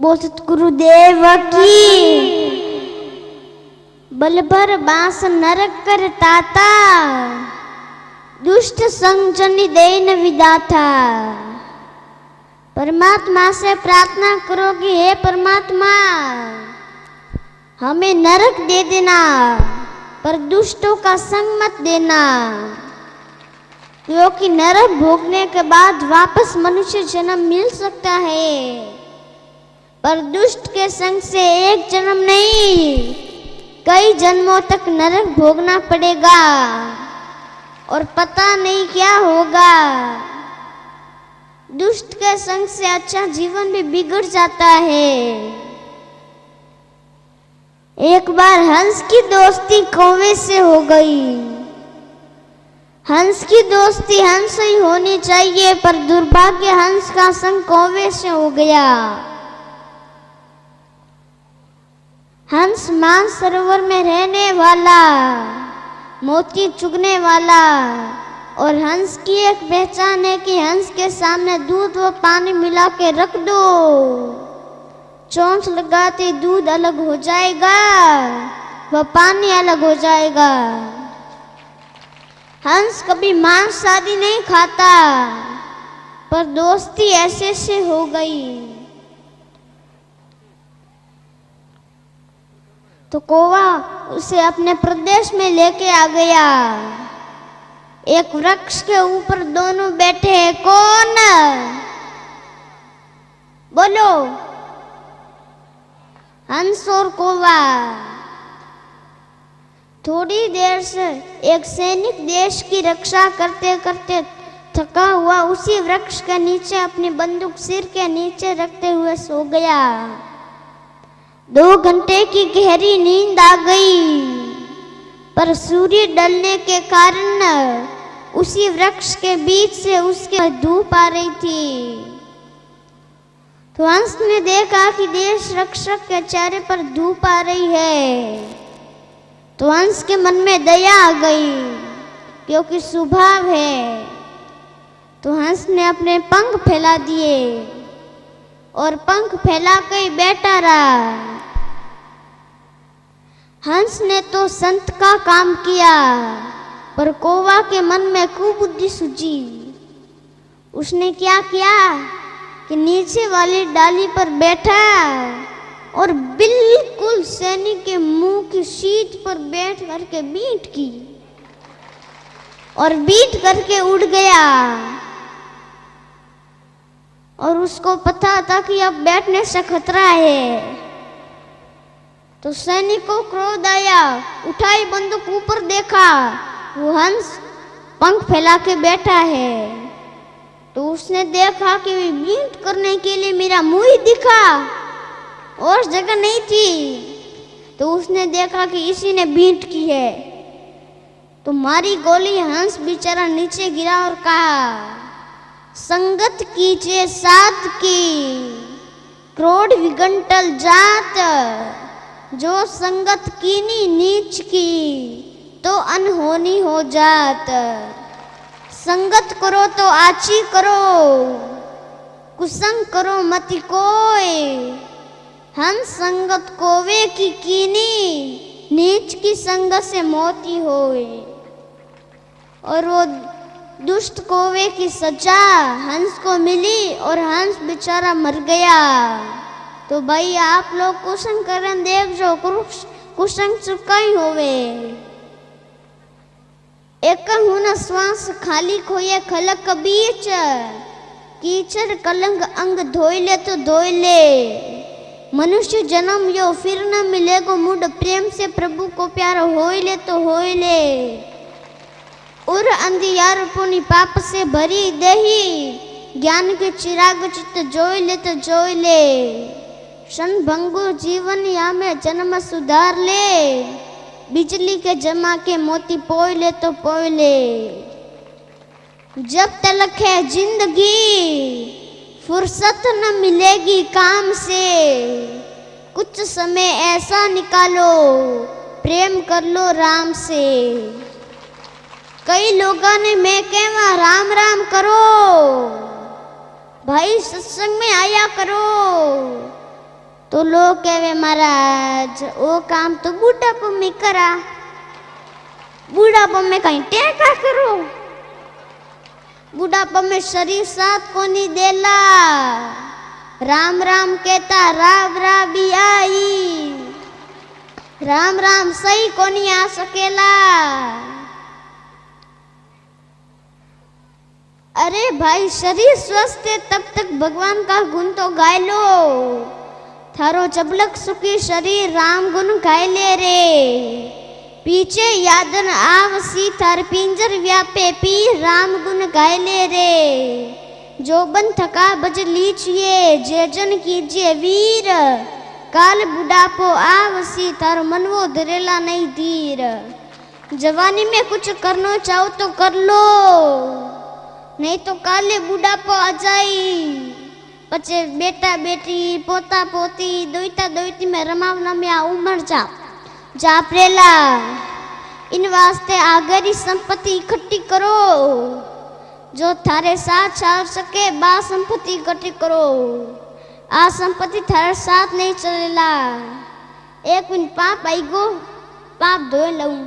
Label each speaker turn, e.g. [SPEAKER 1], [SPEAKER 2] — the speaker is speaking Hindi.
[SPEAKER 1] बोल सतगुरुदेव की। बल भर बांस नरक कर ताता, दुष्ट संग जनि देन विदाता। परमात्मा से प्रार्थना करो कि हे परमात्मा हमें नरक दे देना, पर दुष्टों का संग मत देना, क्योंकि नरक भोगने के बाद वापस मनुष्य जन्म मिल सकता है, पर दुष्ट के संग से एक जन्म नहीं कई जन्मों तक नरक भोगना पड़ेगा और पता नहीं क्या होगा। दुष्ट के संग से अच्छा जीवन भी बिगड़ जाता है। एक बार हंस की दोस्ती कौवे से हो गई। हंस की दोस्ती हंस ही होनी चाहिए, पर दुर्भाग्य हंस का संग कौवे से हो गया। हंस मानसरोवर में रहने वाला, मोती चुगने वाला, और हंस की एक पहचान है कि हंस के सामने दूध व पानी मिला के रख दो, चोंच लगाते दूध अलग हो जाएगा व पानी अलग हो जाएगा। हंस कभी मांस आदि नहीं खाता, पर दोस्ती ऐसे से हो गई। तो कौवा उसे अपने प्रदेश में लेके आ गया। एक वृक्ष के ऊपर दोनों बैठे हैं। कौन? बोलो। हंस और कौवा। थोड़ी देर से एक सैनिक देश की रक्षा करते करते थका हुआ उसी वृक्ष के नीचे अपनी बंदूक सिर के नीचे रखते हुए सो गया। 2 घंटे की गहरी नींद आ गई, पर सूर्य ढलने के कारण उसी वृक्ष के बीच से उसके धूप आ रही थी। तो हंस ने देखा कि देश रक्षक के चेहरे पर धूप आ रही है। तो हंस के मन में दया आ गई, क्योंकि स्वभाव है। तो हंस ने अपने पंख फैला दिए और पंख फैला कर बैठा रहा। हंस ने तो संत का काम किया, पर कौवा के मन में कुबुद्धि सूझी। उसने क्या किया कि नीचे वाली डाली पर बैठा और बिल्कुल सैनिक के मुंह की सीट पर बैठ करके बीट की और बीट करके उड़ गया। और उसको पता था कि अब बैठने से खतरा है। तो सैनिक को क्रोध आया, उठाई बंदूक, ऊपर देखा, वो हंस पंख फैला के बैठा है। तो उसने देखा कि बीट करने के लिए मेरा मुंह ही दिखा और जगह नहीं थी। तो उसने देखा कि इसी ने बीट की है। तो मारी गोली, हंस बेचारा नीचे गिरा और कहा, संगत कीजिए साथ की, क्रोध विगंटल जात, जो संगत कीनी नीच की, तो अनहोनी हो जात। संगत करो तो आची करो, कुसंग करो मति कोय। हंस संगत कोवे की कीनी, नीच की संगत से मोती होए। और वो दुष्ट कौवे की सजा हंस को मिली और हंस बेचारा मर गया। तो भाई आप लोग कुसंग करन देख जो कुसंग चुकाई होवे। एक हुन श्वास खाली खोए खलक बीच, कीचड़ कलंग अंग धोई ले तो धोई ले। मनुष्य जन्म यो फिर न मिलेगो मुड, प्रेम से प्रभु को प्यार होई ले तो होई ले। उर अंधियार पुनि पाप से भरी देही, ज्ञान के चिराग चित्त जोई ले तो जोई ले। सन भंगुर जीवन या में जन्म सुधार ले, बिजली के जमा के मोती पोय ले तो पोय ले। जब तलक है जिंदगी फुर्सत न मिलेगी काम से, कुछ समय ऐसा निकालो प्रेम कर लो राम से। कई लोगों ने मैं कहवा राम राम करो, भाई सत्संग में आया करो, तो लोग कहवे महाराज वो काम तो बुढ़ापा में करा, बुढ़ापा में कहीं टेका करो, बुढ़ापा में शरीर साथ कोनी देला। राम राम कहता राम राम भी आई, राम राम सही कोनी आ सकेला। अरे भाई शरीर स्वस्थ है तब तक भगवान का गुण तो गाय लो। थारो चबलक सुखी शरीर राम गुण गाय ले रे। पीछे यादन आवसी थार पिंजर व्यापे पी राम गुण गाय ले रे। जो बन थका बज लीचिए जेजन कीजिए वीर। काल बुढ़ापो आवसी थार मनवो धरेला नहीं धीर। जवानी में कुछ करना चाहो तो कर लो, नहीं तो काले बुढ़ापो आ जाई। पचे बेटा बेटी पोता पोती दोईता दोईती में रमावना में आ उमर जा प्रेला। इन वास्ते आगरी संपत्ति इकट्ठी करो, जो थारे साथ चल सके बा संपत्ति इकट्ठी करो। आ संपत्ति थारे साथ नहीं चलेला। एक दिन पाप आई गो, पाप धोए लऊं।